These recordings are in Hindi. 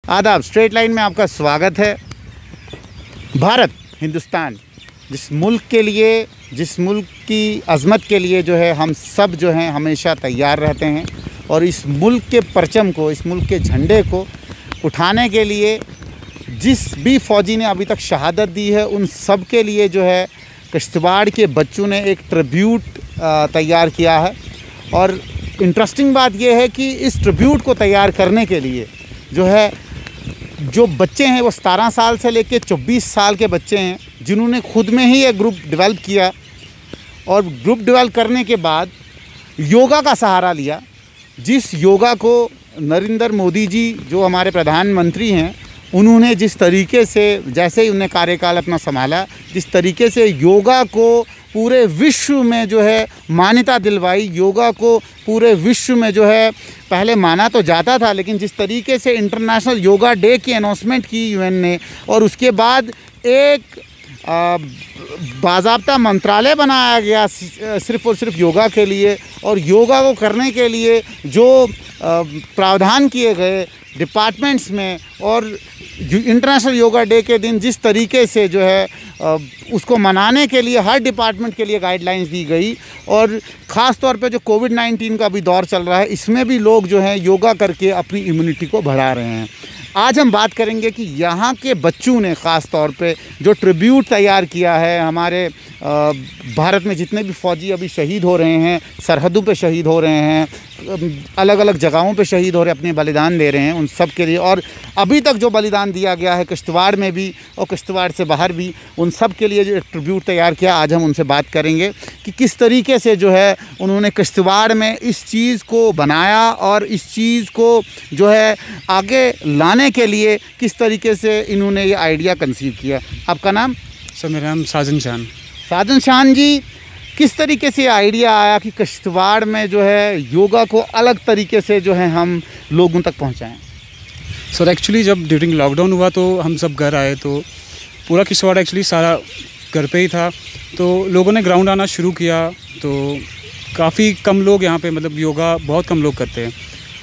आदाब, स्ट्रेट लाइन में आपका स्वागत है। भारत, हिंदुस्तान, जिस मुल्क की अज़मत के लिए जो है हम सब जो हैं हमेशा तैयार रहते हैं और इस मुल्क के परचम को, इस मुल्क के झंडे को उठाने के लिए जिस भी फ़ौजी ने अभी तक शहादत दी है उन सब के लिए जो है किश्तवाड़ के बच्चों ने एक ट्रिब्यूट तैयार किया है। और इंटरेस्टिंग बात यह है कि इस ट्रिब्यूट को तैयार करने के लिए जो है जो बच्चे हैं वो 17 साल से लेकर 24 साल के बच्चे हैं, जिन्होंने खुद में ही एक ग्रुप डेवलप किया और ग्रुप डेवलप करने के बाद योगा का सहारा लिया। जिस योगा को नरेंद्र मोदी जी जो हमारे प्रधानमंत्री हैं, उन्होंने जिस तरीके से, जैसे ही उन्हें कार्यकाल अपना संभाला, जिस तरीके से योगा को पूरे विश्व में जो है मान्यता दिलवाई, योगा को पूरे विश्व में जो है पहले माना तो जाता था, लेकिन जिस तरीके से इंटरनेशनल योगा डे की अनाउंसमेंट की यूएन ने और उसके बाद एक बाज़ाब्ता मंत्रालय बनाया गया सिर्फ़ और सिर्फ योगा के लिए, और योगा को करने के लिए जो प्रावधान किए गए डिपार्टमेंट्स में, और इंटरनेशनल योगा डे के दिन जिस तरीके से जो है उसको मनाने के लिए हर डिपार्टमेंट के लिए गाइडलाइंस दी गई, और ख़ास तौर पे जो कोविड-19 का भी दौर चल रहा है, इसमें भी लोग जो हैं योगा करके अपनी इम्यूनिटी को बढ़ा रहे हैं। आज हम बात करेंगे कि यहाँ के बच्चों ने ख़ास तौर पे जो ट्रिब्यूट तैयार किया है, हमारे भारत में जितने भी फ़ौजी अभी शहीद हो रहे हैं, सरहदों पे शहीद हो रहे हैं, अलग अलग जगहों पे शहीद हो रहे हैं, अपने बलिदान दे रहे हैं, उन सब के लिए, और अभी तक जो बलिदान दिया गया है किश्तवाड़ में भी और किश्तवाड़ से बाहर भी, उन सब के लिए जो ट्रिब्यूट तैयार किया। आज हम उनसे बात करेंगे कि किस तरीके से जो है उन्होंने किश्तवाड़ में इस चीज़ को बनाया और इस चीज़ को जो है आगे लाने के लिए किस तरीके से इन्होंने ये आइडिया कंसीव किया। आपका नाम? सर, मेरा नाम साजन शान। साजन शान जी, किस तरीके से आइडिया आया कि किश्तवाड़ में जो है योगा को अलग तरीके से जो है हम लोगों तक पहुंचाएं? सर, एक्चुअली जब ड्यूरिंग लॉकडाउन हुआ तो हम सब घर आए, तो पूरा किश्तवाड़ एक्चुअली सारा घर पे ही था, तो लोगों ने ग्राउंड आना शुरू किया। तो काफ़ी कम लोग यहाँ पे, मतलब योगा बहुत कम लोग करते हैं।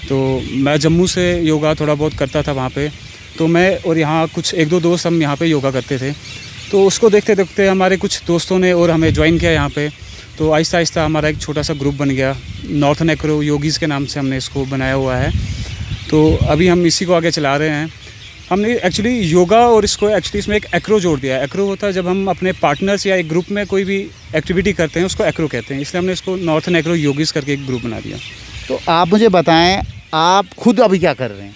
तो मैं जम्मू से योगा थोड़ा बहुत करता था वहाँ पे, तो मैं और यहाँ कुछ एक दो दोस्त हम यहाँ पे योगा करते थे। तो उसको देखते देखते हमारे कुछ दोस्तों ने और हमें ज्वाइन किया यहाँ पे। तो आहिस्ता आहिस्ता हमारा एक छोटा सा ग्रुप बन गया, नॉर्थन एक्रो योगीज़ के नाम से हमने इसको बनाया हुआ है। तो अभी हम इसी को आगे चला रहे हैं। हमने एक्चुअली योगा और इसको एक्चुअली इसमें एक एक्रो जोड़ दिया है। एक्रो होता है जब हम अपने पार्टनर्स या एक ग्रुप में कोई भी एक्टिविटी करते हैं, उसको एक्रो कहते हैं, इसलिए हमने इसको नॉर्थन एक्रो योगीज़ करके एक ग्रुप बना दिया। तो आप मुझे बताएं, आप खुद अभी क्या कर रहे हैं?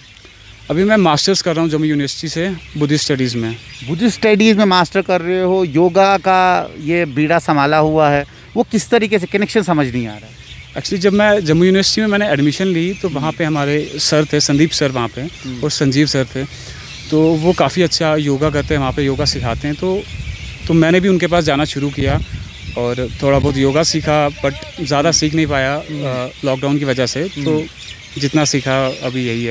अभी मैं मास्टर्स कर रहा हूँ जम्मू यूनिवर्सिटी से, बुद्धिस्ट स्टडीज़ में। बुद्धिस्ट स्टडीज़ में मास्टर कर रहे हो, योगा का ये बीड़ा संभाला हुआ है, वो किस तरीके से कनेक्शन समझ नहीं आ रहा है? एक्चुअली जब मैं जम्मू यूनिवर्सिटी में मैंने एडमिशन ली तो वहाँ पे हमारे सर थे, संदीप सर वहाँ पे, और संजीव सर थे। तो वो काफ़ी अच्छा योगा करते हैं, वहाँ पे योगा सिखाते हैं। तो मैंने भी उनके पास जाना शुरू किया और थोड़ा बहुत योगा सीखा, बट ज़्यादा सीख नहीं पाया लॉकडाउन की वजह से। तो जितना सीखा अभी यही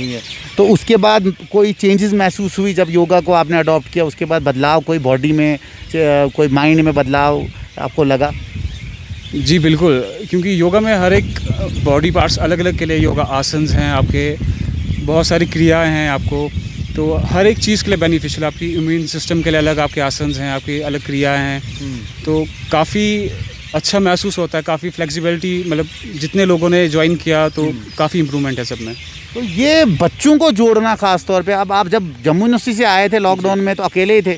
है। तो उसके बाद कोई चेंजेस महसूस हुई जब योगा को आपने अडॉप्ट किया? उसके बाद बदलाव कोई बॉडी में, कोई माइंड में बदलाव आपको लगा? जी बिल्कुल, क्योंकि योगा में हर एक बॉडी पार्ट्स अलग अलग के लिए योगा आसन्स हैं, आपके बहुत सारी क्रियाएं हैं आपको, तो हर एक चीज़ के लिए बेनिफिशियल। आपकी इम्यून सिस्टम के लिए अलग आपके आसन्स हैं, आपकी अलग क्रियाएं हैं। तो काफ़ी अच्छा महसूस होता है, काफ़ी फ्लेक्सिबिलिटी, मतलब जितने लोगों ने ज्वाइन किया तो काफ़ी इम्प्रूवमेंट है सब में। तो ये बच्चों को जोड़ना ख़ास तौर पे, अब आप जब जम्मू यूनिवर्सिटी से आए थे लॉकडाउन में तो अकेले ही थे,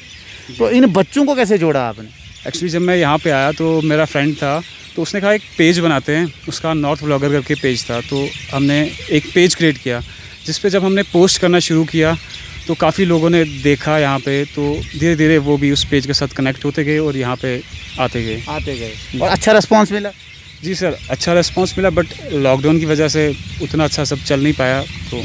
तो इन बच्चों को कैसे जोड़ा आपने? एक्चुअली जब मैं यहाँ पे आया तो मेरा फ्रेंड था, तो उसने कहा एक पेज बनाते हैं, उसका नॉर्थ व्लॉगर करके पेज था। तो हमने एक पेज क्रिएट किया जिस पे जब हमने पोस्ट करना शुरू किया तो काफ़ी लोगों ने देखा यहाँ पे, तो धीरे धीरे वो भी उस पेज के साथ कनेक्ट होते गए और यहाँ पे आते गए। और अच्छा रिस्पांस मिला? जी सर, अच्छा रिस्पांस मिला, बट लॉकडाउन की वजह से उतना अच्छा सब चल नहीं पाया। तो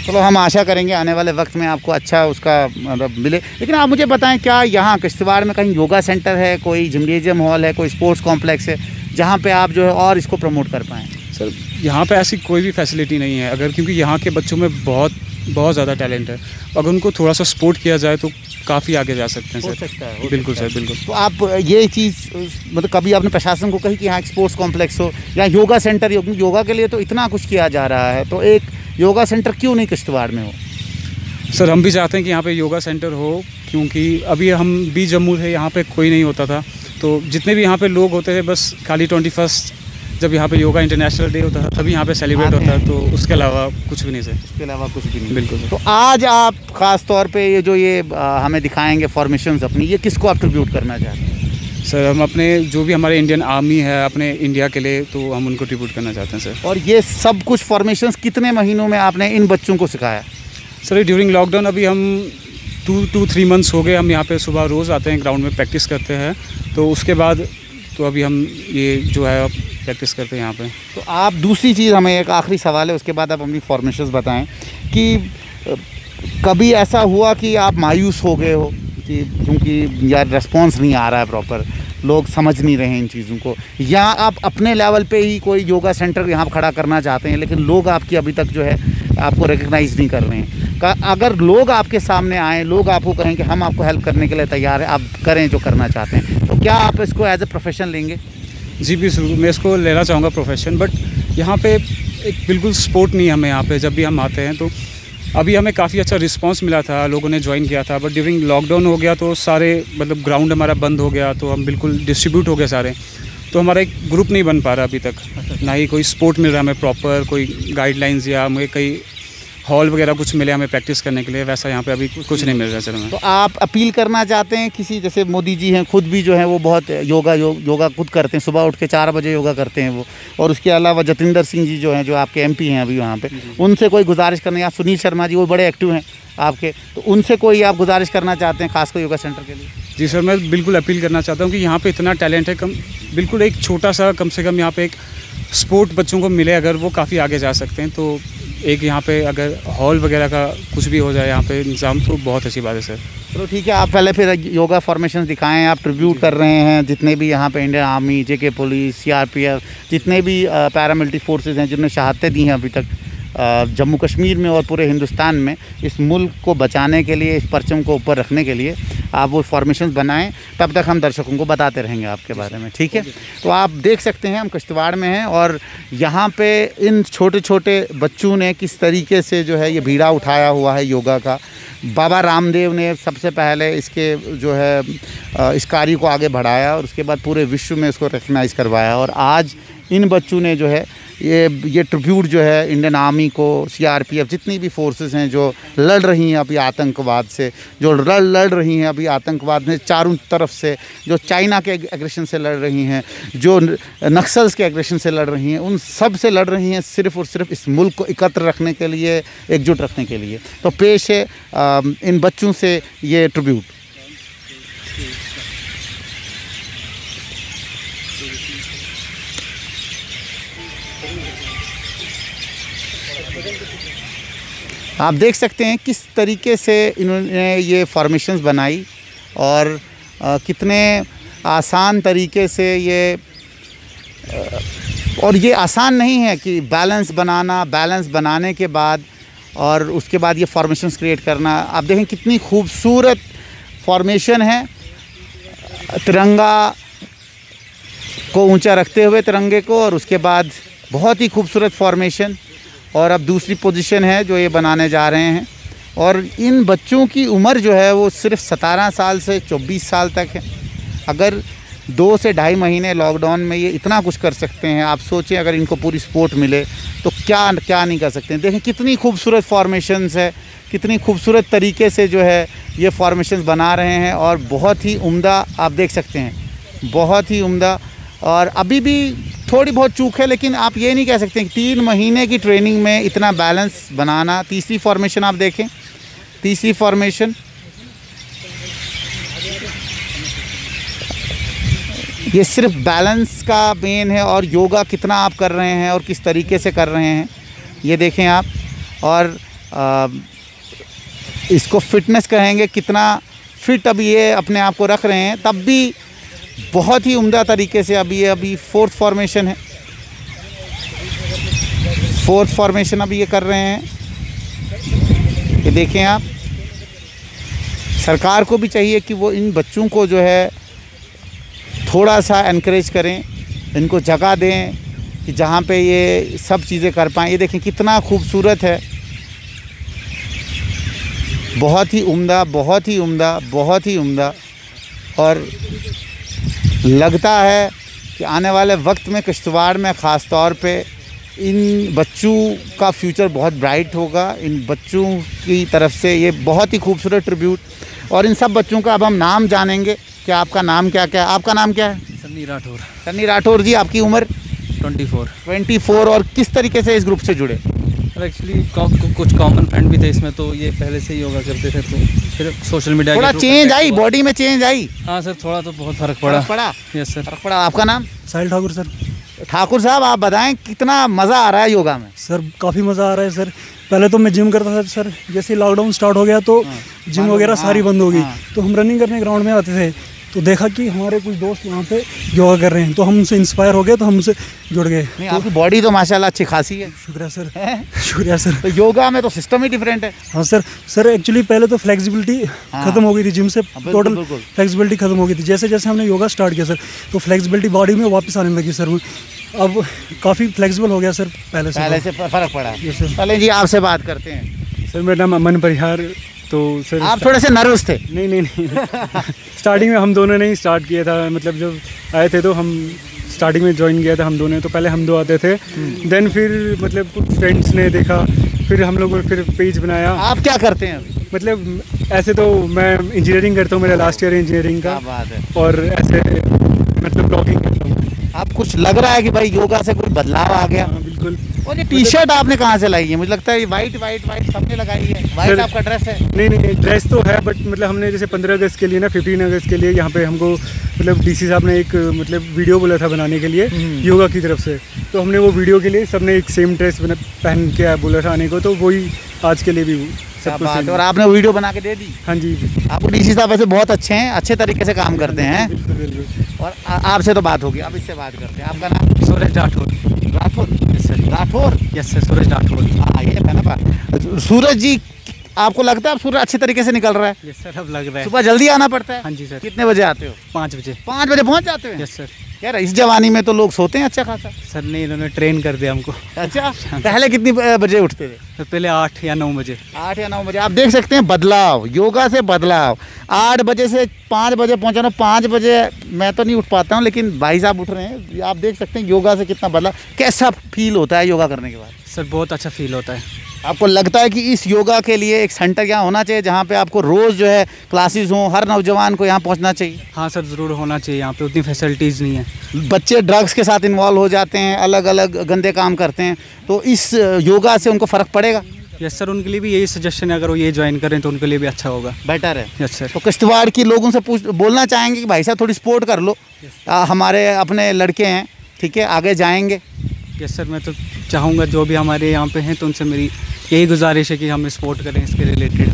चलो, हम आशा करेंगे आने वाले वक्त में आपको अच्छा उसका मतलब मिले। लेकिन आप मुझे बताएं, क्या यहाँ किश्तवाड़ में कहीं योगा सेंटर है, कोई जिम्नेजियम हॉल है, कोई स्पोर्ट्स कॉम्प्लेक्स है जहाँ पे आप जो है और इसको प्रमोट कर पाएँ? सर, यहाँ पे ऐसी कोई भी फैसिलिटी नहीं है, अगर, क्योंकि यहाँ के बच्चों में बहुत ज़्यादा टैलेंट है। अगर उनको थोड़ा सा सपोर्ट किया जाए तो काफ़ी आगे जा सकते हैं सर। हो सकता है। बिल्कुल सर, बिल्कुल। तो आप ये चीज़ मतलब कभी आपने प्रशासन को कही कि यहाँ एक स्पोर्ट्स कॉम्प्लेक्स हो या योगा सेंटर? योगा के लिए तो इतना कुछ किया जा रहा है, तो एक योगा सेंटर क्यों नहीं किश्तवाड़ में हो? सर हम भी चाहते हैं कि यहाँ पे योगा सेंटर हो, क्योंकि अभी हम भी जम्मू थे, यहाँ पे कोई नहीं होता था। तो जितने भी यहाँ पे लोग होते थे बस खाली 21 जब यहाँ पे योगा इंटरनेशनल डे होता था तभी यहाँ पे सेलिब्रेट होता है, तो उसके अलावा कुछ भी नहीं सर। इसके अलावा कुछ भी नहीं। बिल्कुल सर। तो आज आप ख़ास तौर पे ये जो ये हमें दिखाएंगे फॉर्मेशंस अपनी, ये किसको आप ट्रिब्यूट करना चाहते हैं? सर हम अपने जो भी हमारे इंडियन आर्मी है अपने इंडिया के लिए, तो हम उनको ट्रिब्यूट करना चाहते हैं सर। और ये सब कुछ फॉर्मेशंस कितने महीनों में आपने इन बच्चों को सिखाया? सर ड्यूरिंग लॉकडाउन अभी हम 2-3 मंथ्स हो गए, हम यहाँ पे सुबह रोज़ आते हैं, ग्राउंड में प्रैक्टिस करते हैं। तो उसके बाद तो अभी हम ये जो है प्रैक्टिस करते हैं यहाँ पे। तो आप दूसरी चीज़, हमें एक आखिरी सवाल है, उसके बाद आप अपनी फॉर्मेशंस बताएं कि कभी ऐसा हुआ कि आप मायूस हो गए हो कि क्योंकि यार रिस्पॉन्स नहीं आ रहा है प्रॉपर, लोग समझ नहीं रहे हैं इन चीज़ों को, या आप अपने लेवल पे ही कोई योगा सेंटर यहाँ खड़ा करना चाहते हैं लेकिन लोग आपकी अभी तक जो है आपको रिकग्नाइज़ नहीं कर रहे हैं? अगर लोग आपके सामने आएँ, लोग आपको कहें कि हम आपको हेल्प करने के लिए तैयार हैं, आप करें जो करना चाहते हैं, तो क्या आप इसको एज ए प्रोफेशन लेंगे? जी बिल्कुल, मैं इसको लेना चाहूँगा प्रोफेशन। बट यहाँ पे एक बिल्कुल सपोर्ट नहीं है हमें यहाँ पे। जब भी हम आते हैं तो अभी हमें काफ़ी अच्छा रिस्पांस मिला था, लोगों ने ज्वाइन किया था, बट ड्यूरिंग लॉकडाउन हो गया तो सारे मतलब ग्राउंड हमारा बंद हो गया, तो हम बिल्कुल डिस्ट्रीब्यूट हो गए सारे। तो हमारा एक ग्रुप नहीं बन पा रहा अभी तक, ना ही कोई सपोर्ट मिल रहा हमें प्रॉपर, कोई गाइडलाइंस या हमें कहीं हॉल वगैरह कुछ मिले हमें प्रैक्टिस करने के लिए, वैसा यहाँ पे अभी कुछ नहीं मिल रहा सर हमें। तो आप अपील करना चाहते हैं किसी, जैसे मोदी जी हैं खुद भी जो है वो बहुत योगा खुद करते हैं, सुबह उठ के 4 बजे योगा करते हैं वो, और उसके अलावा जतिंदर सिंह जी जो हैं, जो आपके MP हैं अभी वहाँ पे, उनसे कोई गुजारिश करना, या सुनील शर्मा जी वो बड़े एक्टिव हैं आपके, तो उनसे कोई आप गुजारिश करना चाहते हैं खासकर योगा सेंटर के लिए? जी सर, मैं बिल्कुल अपील करना चाहता हूँ कि यहाँ पे इतना टैलेंट है, बिल्कुल एक छोटा सा कम से कम यहाँ पे एक स्पोर्ट बच्चों को मिले, अगर वो काफ़ी आगे जा सकते हैं। तो एक यहाँ पे अगर हॉल वगैरह का कुछ भी हो जाए यहाँ पे इंतजाम, तो बहुत अच्छी बात है सर। चलो ठीक है, आप पहले फिर योगा फॉर्मेशन दिखाएं। आप ट्रिब्यूट कर रहे हैं जितने भी यहाँ पे Indian army, JK police, CRPF, जितने भी पैरामिलिट्री फोर्सेस हैं जिन्होंने शहादतें दी हैं अभी तक जम्मू कश्मीर में और पूरे हिंदुस्तान में, इस मुल्क को बचाने के लिए, इस परचम को ऊपर रखने के लिए आप वो फॉर्मेशंस बनाएं। तब तक हम दर्शकों को बताते रहेंगे आपके बारे में, ठीक है? तो आप देख सकते हैं हम किश्तवाड़ में हैं और यहाँ पे इन छोटे छोटे बच्चों ने किस तरीके से जो है ये बीड़ा उठाया हुआ है योगा का। बाबा रामदेव ने सबसे पहले इसके जो है इस कार्य को आगे बढ़ाया और उसके बाद पूरे विश्व में इसको रिकग्नाइज़ करवाया, और आज इन बच्चों ने जो है ये ट्रिब्यूट जो है इंडियन आर्मी को, CRPF, जितनी भी फोर्सेस हैं जो लड़ रही हैं अभी आतंकवाद से, जो लड़ रही हैं अभी आतंकवाद में चारों तरफ से, जो चाइना के एग्रेशन से लड़ रही हैं, जो नक्सल्स के एग्रेशन से लड़ रही हैं, उन सब से लड़ रही हैं सिर्फ़ और सिर्फ इस मुल्क को एकत्र रखने के लिए, एकजुट रखने के लिए। तो पेश है इन बच्चों से ये ट्रिब्यूट। आप देख सकते हैं किस तरीके से इन्होंने ये फॉर्मेशंस बनाई और कितने आसान तरीके से ये, और ये आसान नहीं है कि बैलेंस बनाने के बाद और उसके बाद ये फॉर्मेशंस क्रिएट करना। आप देखें कितनी खूबसूरत फॉर्मेशन है, तिरंगा को ऊंचा रखते हुए तिरंगे को, और उसके बाद बहुत ही खूबसूरत फॉर्मेशन। और अब दूसरी पोजीशन है जो ये बनाने जा रहे हैं, और इन बच्चों की उम्र जो है वो सिर्फ 17 साल से 24 साल तक है। अगर 2 से ढाई महीने लॉकडाउन में ये इतना कुछ कर सकते हैं, आप सोचें अगर इनको पूरी सपोर्ट मिले तो क्या नहीं कर सकते हैं। देखें कितनी खूबसूरत फॉर्मेशंस है, कितनी खूबसूरत तरीके से जो है ये फॉर्मेशंस बना रहे हैं, और बहुत ही उम्दा आप देख सकते हैं, बहुत ही उम्दा। और अभी भी थोड़ी बहुत चूक है, लेकिन आप ये नहीं कह सकते कि 3 महीने की ट्रेनिंग में इतना बैलेंस बनाना। तीसरी फॉर्मेशन आप देखें, तीसरी फॉर्मेशन, ये सिर्फ बैलेंस का मेन है, और योगा कितना आप कर रहे हैं और किस तरीके से कर रहे हैं ये देखें आप। और इसको फिटनेस कहेंगे, कितना फिट अभी ये अपने आप को रख रहे हैं, तब भी बहुत ही उम्दा तरीके से। अभी 4th फॉर्मेशन है, 4th फॉर्मेशन अभी ये कर रहे हैं। ये देखें आप, सरकार को भी चाहिए कि वो इन बच्चों को जो है थोड़ा सा एनकरेज करें, इनको जगह दें कि जहाँ पे ये सब चीज़ें कर पाएँ। ये देखें कितना खूबसूरत है, बहुत ही उम्दा, बहुत ही उम्दा, बहुत ही उम्दा। और लगता है कि आने वाले वक्त में किश्तवाड़ में ख़ास तौर पे इन बच्चों का फ्यूचर बहुत ब्राइट होगा। इन बच्चों की तरफ से ये बहुत ही खूबसूरत ट्रिब्यूट। और इन सब बच्चों का अब हम नाम जानेंगे कि आपका नाम क्या क्या है। आपका नाम क्या है? सन्नी राठौर। सन्नी राठौर जी, आपकी उम्र? 24। और किस तरीके से इस ग्रुप से जुड़े? एक्चुअली कुछ कॉमन फ्रेंड भी थे इसमें, तो ये पहले से ही योगा करते थे, तो फिर सोशल मीडिया थोड़ा चेंज आई, बॉडी में चेंज आई? हाँ सर, थोड़ा तो बहुत फ़र्क पड़ा। यस सर, फ़र्क पड़ा। आपका नाम? साहिल ठाकुर सर। ठाकुर साहब, आप बताएं कितना मज़ा आ रहा है योगा में? सर काफ़ी मज़ा आ रहा है सर। पहले तो मैं जिम करता था सर, जैसे लॉकडाउन स्टार्ट हो गया तो जिम वगैरह सारी बंद हो गई। तो हम रनिंग करने ग्राउंड में आते थे, तो देखा कि हमारे कुछ दोस्त वहाँ पे योगा कर रहे हैं, तो हम उनसे इंस्पायर हो गए, तो हम उनसे जुड़ गए। नहीं, आपकी बॉडी तो माशाल्लाह अच्छी खासी है। शुक्रिया सर। शुक्रिया सर। तो योगा में तो सिस्टम ही डिफरेंट है। हाँ सर। सर एक्चुअली पहले तो फ्लेक्सिबिलिटी खत्म हो गई थी, जिम से टोटल फ्लेक्सिबिलिटी खत्म हो गई थी। जैसे जैसे हमने योगा स्टार्ट किया सर, तो फ्लेक्सिबिलिटी बॉडी में वापस आने लगी सर। अब काफ़ी फ्लेक्सिबल हो गया सर पहले से फ़र्क पड़ा। सर। चलें जी, आपसे बात करते हैं। सर मेरा नाम अमन परिहार। तो सर आप थोड़े से नर्वस थे? नहीं स्टार्टिंग में हम दोनों ने ही स्टार्ट किया था, मतलब जब आए थे तो हम स्टार्टिंग में ज्वाइन किया था हम दोनों। तो पहले हम दो आते थे, देन फिर मतलब कुछ फ्रेंड्स ने देखा, फिर हम लोगों ने फिर पेज बनाया। आप क्या करते हैं अभी? मतलब ऐसे तो मैं इंजीनियरिंग करता हूँ, मेरा लास्ट ईयर इंजीनियरिंग का। क्या बात है। और ऐसे मतलब ब्लॉगिंग करता हूँ। आप कुछ लग रहा है कि भाई योगा से कोई बदलाव आ गया? हाँ, बिल्कुल। और ये टी शर्ट आपने कहाँ से लाई है? मुझे लगता है ये वाइट सबने लगाई है। वाइट आपका ड्रेस है? नहीं ड्रेस तो है, बट मतलब हमने जैसे 15 अगस्त के लिए ना, 15 अगस्त के लिए यहाँ पे हमको मतलब डीसी साहब ने एक मतलब वीडियो बोला था बनाने के लिए योगा की तरफ से। तो हमने वो वीडियो के लिए सबने एक सेम ड्रेस पहन के बोला था आने को, तो वही आज के लिए भी सब कुछ सेम। और आपने वीडियो बना के दे दी? हाँ जी। आपको डीसी साहब वैसे बहुत अच्छे हैं, अच्छे तरीके से काम करते हैं। बिल्कुल। और आपसे तो बात होगी, अब इससे बात करते हैं। आपका नाम? Suraj Rathore. Yes sir. Rathore? Yes sir, Suraj Rathore. हाँ, ये है ना। सूरज जी, आपको लगता है अब सूरज अच्छे तरीके से निकल रहा है? यस सर, अब लग रहा है। सुबह जल्दी आना पड़ता है? हाँ जी सर। कितने बजे आते हो? 5 बजे। 5 बजे पहुंच जाते हो? Yes sir. यार इस जवानी में तो लोग सोते हैं अच्छा खासा। सर नहीं, इन्होंने ट्रेन कर दिया हमको। अच्छा, पहले कितनी बजे उठते थे? सर पहले 8 या 9 बजे। 8 या 9 बजे। आप देख सकते हैं बदलाव, योगा से बदलाव। 8 बजे से 5 बजे पहुंचाना। 5 बजे मैं तो नहीं उठ पाता हूं, लेकिन भाई साहब उठ रहे हैं। आप देख सकते हैं योगा से कितना बदलाव। कैसा फील होता है योगा करने के बाद? सर बहुत अच्छा फील होता है। आपको लगता है कि इस योगा के लिए एक सेंटर यहाँ होना चाहिए, जहाँ पे आपको रोज़ जो है क्लासेस हों, हर नौजवान को यहाँ पहुँचना चाहिए? हाँ सर, ज़रूर होना चाहिए। यहाँ पे उतनी फैसिलिटीज़ नहीं है। बच्चे ड्रग्स के साथ इन्वॉल्व हो जाते हैं, अलग अलग गंदे काम करते हैं, तो इस योगा से उनको फ़र्क पड़ेगा? यस सर, उनके लिए भी यही सजेशन है, अगर वो ये ज्वाइन करें तो उनके लिए भी अच्छा होगा, बेटर है। Yes sir. तो किश्तवाड़ के लोगों से बोलना चाहेंगे कि भाई साहब थोड़ी सपोर्ट कर लो, हमारे अपने लड़के हैं, ठीक है, आगे जाएंगे। यस सर, मैं तो चाहूँगा जो भी हमारे यहाँ पे हैं तो उनसे मेरी यही गुजारिश है कि हम सपोर्ट करें इसके रिलेटेड।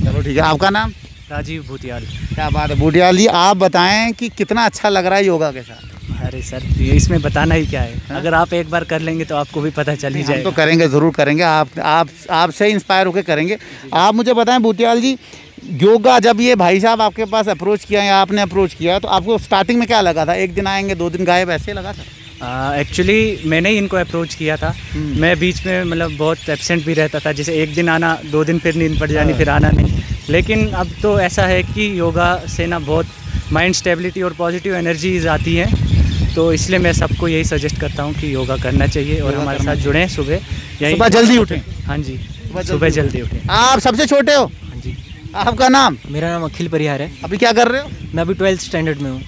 चलो ठीक है। आपका नाम? राजीव भूतियाल। क्या बात है भूतियाल जी, आप बताएं कि कितना अच्छा लग रहा है योगा के साथ? अरे सर, ये इसमें बताना ही क्या है। अगर आप एक बार कर लेंगे तो आपको भी पता चल ही जाएगा। हम तो करेंगे, ज़रूर करेंगे। आपसे इंस्पायर होकर करेंगे। आप मुझे बताएं भूतियाल जी, योगा जब ये भाई साहब आपके पास अप्रोच किया या आपने अप्रोच किया, तो आपको स्टार्टिंग में क्या लगा था? एक दिन आएंगे 2 दिन गायब, ऐसे लगा था? एक्चुअली मैंने ही इनको अप्रोच किया था। मैं बीच में मतलब बहुत एब्सेंट भी रहता था, जैसे एक दिन आना, 2 दिन फिर नींद पड़ जानी, फिर आना नहीं। लेकिन अब तो ऐसा है कि योगा से ना बहुत माइंड स्टेबिलिटी और पॉजिटिव एनर्जीज आती हैं, तो इसलिए मैं सबको यही सजेस्ट करता हूँ कि योगा करना चाहिए और हमारे साथ जुड़ें। सुबह जल्दी उठें। हाँ जी, सुबह जल्दी उठें। आप सबसे छोटे हो? हाँ जी। आपका नाम? मेरा नाम अखिल परिहार है। अभी क्या कर रहे हो? मैं अभी 12th स्टैंडर्ड में हूँ।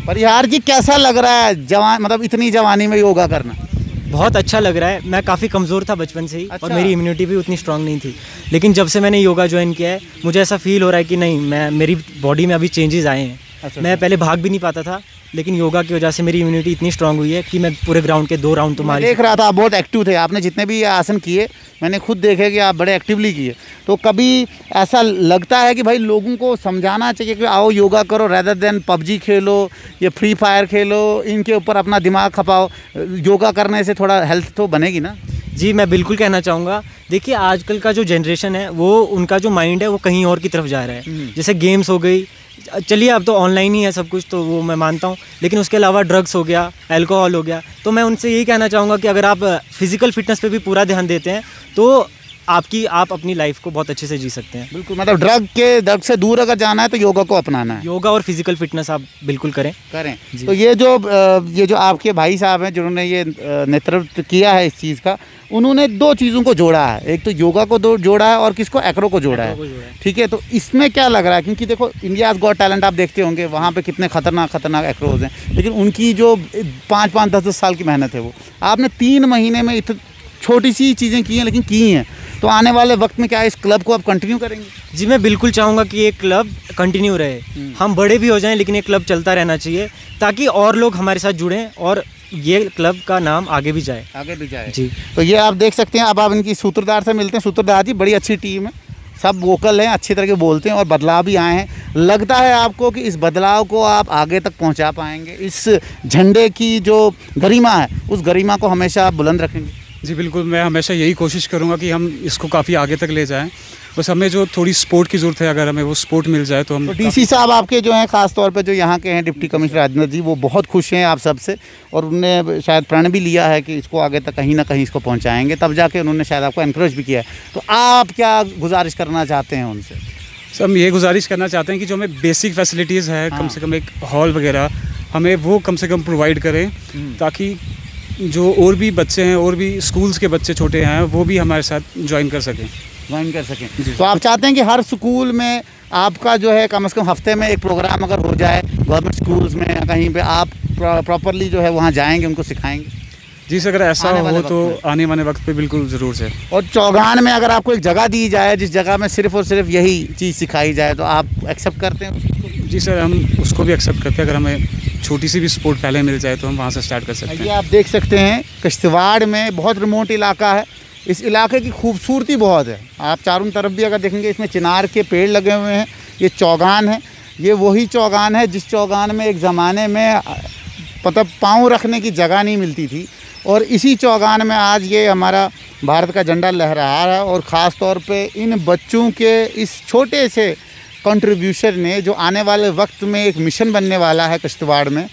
परिहार जी, कैसा लग रहा है जवान, मतलब इतनी जवानी में योगा करना? बहुत अच्छा लग रहा है। मैं काफ़ी कमज़ोर था बचपन से ही। अच्छा। और मेरी इम्यूनिटी भी उतनी स्ट्रांग नहीं थी, लेकिन जब से मैंने योगा ज्वाइन किया है मुझे ऐसा फील हो रहा है कि नहीं, मेरी बॉडी में अभी चेंजेस आए हैं। अच्छा। मैं पहले भाग भी नहीं पाता था, लेकिन योगा की वजह से मेरी इम्यूनिटी इतनी स्ट्रांग हुई है कि मैं पूरे ग्राउंड के 2 राउंड तो मार देख रहा था, आप बहुत एक्टिव थे। आपने जितने भी आसन किए मैंने खुद देखे कि आप बड़े एक्टिवली किए। तो कभी ऐसा लगता है कि भाई लोगों को समझाना चाहिए कि आओ योगा करो, रेदर देन पबजी खेलो, ये फ्री फायर खेलो, इनके ऊपर अपना दिमाग खपाओ। योगा करने से थोड़ा हेल्थ तो बनेगी ना? जी, मैं बिल्कुल कहना चाहूँगा। देखिए, आजकल का जो जनरेशन है वो, उनका जो माइंड है वो कहीं और की तरफ जा रहा है। जैसे गेम्स हो गई, चलिए अब तो ऑनलाइन ही है सब कुछ, तो वो मैं मानता हूँ, लेकिन उसके अलावा ड्रग्स हो गया, अल्कोहल हो गया। तो मैं उनसे यही कहना चाहूँगा कि अगर आप फिज़िकल फिटनेस पे भी पूरा ध्यान देते हैं तो आप अपनी लाइफ को बहुत अच्छे से जी सकते हैं। बिल्कुल, मतलब ड्रग से दूर अगर जाना है तो योगा को अपनाना है। योगा और फिजिकल फिटनेस आप बिल्कुल करें। तो ये जो आपके भाई साहब हैं जिन्होंने ये नेतृत्व किया है इस चीज़ का, उन्होंने 2 चीज़ों को जोड़ा है, एक तो योगा को जोड़ा है और किसको, एक्रो को जोड़ा है। ठीक है, तो इसमें क्या लग रहा है, क्योंकि देखो इंडियाज़ गॉट टैलेंट आप देखते होंगे, वहाँ पे कितने खतरनाक एक्रोज हैं, लेकिन उनकी जो 5-5, 10-10 साल की मेहनत है वो आपने 3 महीने में छोटी सी चीज़ें की हैं, लेकिन की हैं। तो आने वाले वक्त में क्या इस क्लब को आप कंटिन्यू करेंगे? जी मैं बिल्कुल चाहूँगा कि ये क्लब कंटिन्यू रहे, हम बड़े भी हो जाएं लेकिन ये क्लब चलता रहना चाहिए ताकि और लोग हमारे साथ जुड़ें और ये क्लब का नाम आगे भी जाए जी। तो ये आप देख सकते हैं। अब आप इनकी सूत्रधार से मिलते हैं। सूत्रधार जी, बड़ी अच्छी टीम है, सब वोकल हैं, अच्छी तरह के बोलते हैं और बदलाव भी आए हैं। लगता है आपको कि इस बदलाव को आप आगे तक पहुंचा पाएंगे? इस झंडे की जो गरिमा है उस गरिमा को हमेशा आप बुलंद रखेंगे? जी बिल्कुल, मैं हमेशा यही कोशिश करूँगा कि हम इसको काफ़ी आगे तक ले जाएं। बस हमें जो थोड़ी सपोर्ट की ज़रूरत है, अगर हमें वो सपोर्ट मिल जाए तो हम। डीसी साहब आपके जो हैं, ख़ास तौर पे जो यहाँ के हैं डिप्टी कमिश्नर राजेंद्र जी, वो बहुत खुश हैं आप सबसे और उन्होंने शायद प्रण भी लिया है कि इसको आगे तक कहीं ना कहीं इसको पहुँचाएँगे, तब जाके उन्होंने शायद आपको एनकरेज भी किया है। तो आप क्या गुजारिश करना चाहते हैं उनसे? सर हम ये गुजारिश करना चाहते हैं कि जो हमें बेसिक फैसिलिटीज़ है, कम से कम एक हॉल वगैरह हमें वो कम से कम प्रोवाइड करें, ताकि जो और भी बच्चे हैं और भी स्कूल्स के बच्चे छोटे हैं वो भी हमारे साथ ज्वाइन कर सकें। तो आप चाहते हैं कि हर स्कूल में आपका जो है कम से कम हफ्ते में एक प्रोग्राम अगर हो जाए गवर्नमेंट स्कूल्स में, कहीं पे आप प्रॉपरली जो है वहाँ जाएंगे, उनको सिखाएंगे? जी सर, अगर ऐसा हो तो आने वाले वक्त पे बिल्कुल ज़रूर से। और चौगान में अगर आपको एक जगह दी जाए जिस जगह में सिर्फ और सिर्फ यही चीज़ सिखाई जाए, तो आप एक्सेप्ट करते हैं उसको? जी सर, हम उसको भी एक्सेप्ट करते हैं। अगर हमें छोटी सी भी सपोर्ट पहले मिल जाए तो हम वहाँ से स्टार्ट कर सकते हैं। ये आप देख सकते हैं किश्तवाड़ में बहुत रिमोट इलाका है, इस इलाके की खूबसूरती बहुत है। आप चारों तरफ भी अगर देखेंगे, इसमें चिनार के पेड़ लगे हुए हैं। ये चौगान है, ये वही चौगान है जिस चौगान में एक ज़माने में मतलब पाँव रखने की जगह नहीं मिलती थी, और इसी चौगान में आज ये हमारा भारत का झंडा लहरा रहा है। और ख़ास तौर पे इन बच्चों के इस छोटे से कंट्रीब्यूशन ने जो आने वाले वक्त में एक मिशन बनने वाला है किश्तवाड़ में,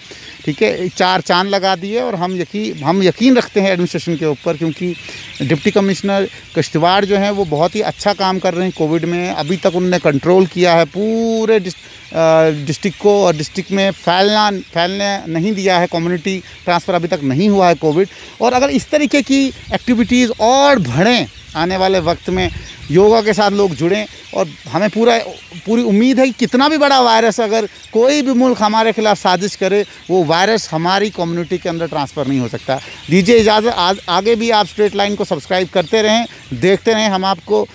ठीक है, 4 चांद लगा दिए। और हम यकीन रखते हैं एडमिनिस्ट्रेशन के ऊपर, क्योंकि डिप्टी कमिश्नर किश्तवाड़ जो हैं वो बहुत ही अच्छा काम कर रहे हैं। कोविड में अभी तक उन्होंने कंट्रोल किया है पूरे डिस्ट्रिक्ट को, और डिस्ट्रिक्ट में फैलने नहीं दिया है, कम्युनिटी ट्रांसफ़र अभी तक नहीं हुआ है कोविड। और अगर इस तरीके की एक्टिविटीज़ और बढ़ें आने वाले वक्त में, योगा के साथ लोग जुड़ें, और हमें पूरी उम्मीद है कि कितना भी बड़ा वायरस अगर कोई भी मुल्क हमारे खिलाफ साजिश करे, वो वायरस हमारी कम्युनिटी के अंदर ट्रांसफ़र नहीं हो सकता। दीजिए इजाज़त, आगे भी आप स्ट्रेट लाइन को सब्सक्राइब करते रहें, देखते रहें, हम आपको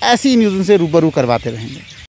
ऐसी न्यूज़ से रूबरू करवाते रहेंगे।